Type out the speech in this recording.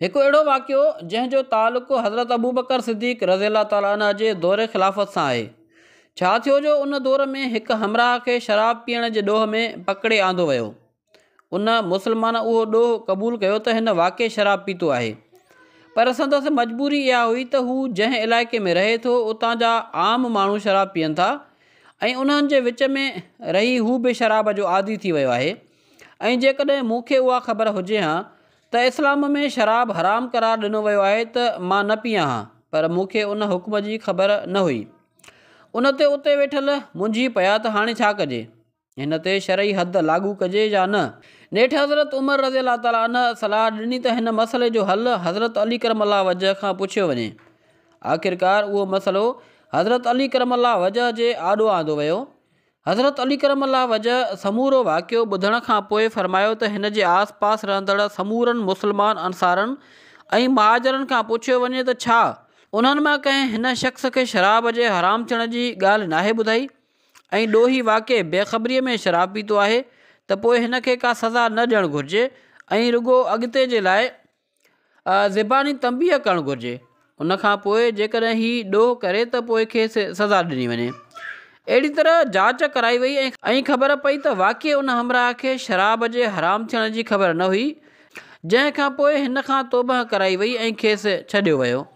एक अहिड़ो वाक़ियो जंहिंजो तालुक़ु हज़रत अबू बकर सिद्दीक़ रज़ियल्लाहु ताला अन्हु जे दौर ख़िलाफ़त सां आहे। छा थियो जो उन दौर में हिकु हमराह खे शराब पीअण जे ॾोह में पकिड़े आंदो वियो। उन मुस्लमान उहो ॾोह क़बूल कयो त हिन वाक़ई शराब पीतो आहे, पर संदसि मजबूरी इहा हुई त हू जंहिं इलाइक़े में रहे थो उतां जा आम माण्हू शराब पीअनि था ऐं उन्हनि जे विच में रही हू बि शराब जो आदी थी वियो आहे। ऐं जेकॾहिं मूंखे उहा ख़बर हुजे हा त इस्लाम में शराब हराम करार ॾिनो वियो आहे त मां न पीआं हा, पर मूंखे उन हुक्म जी ख़बर न हुई। उन ते उते वेठल मुंझी पिया त हाणे छा कजे, हिन ते शरई हद लागू कजे या न। नेठि हज़रत उमर रज़ियल्लाहु ताला अन्हु सलाह ॾिनी त हिन मसइले जो हल हज़रत अली करमल्लाह वजह खां पुछियो वञे। आख़िरकार उहो मसइलो हज़रत अली करमल्लाह वजह जे आॾो आंदो वियो। हज़रत अली करमल्लाह वजह समूरो वाक़ियो ॿुधण खां पोइ फ़रमायो त हिन जे आस पास रहंदड़ समूरनि मुस्लमान अंसारनि ऐं महाजरनि खां पुछियो वञे त छा उन्हनि मां कंहिं हिन शख़्स खे शराब जे हराम थियण जी ॻाल्हि नाहे ॿुधाई ऐं ॾोही वाक़ई बेख़बरीअ में शराब पीतो आहे त पोइ हिन खे का सज़ा न ॾियणु घुरिजे ऐं रुॻो अॻिते जे लाइ ज़बानी तंबीह करणु घुरिजे। उन खां पोइ जेकॾहिं हीउ ॾोह करे त पोइ खेसि सज़ा ॾिनी वञे। अहिड़ी तरह जांच कराई वई ऐं ख़बर पई त वाक़ई उन हमराह खे शराब जे हराम थियण जी ख़बर न हुई, जंहिं खां पोइ हिन खां तौबह कराई वई ऐं खेसि छॾियो वियो।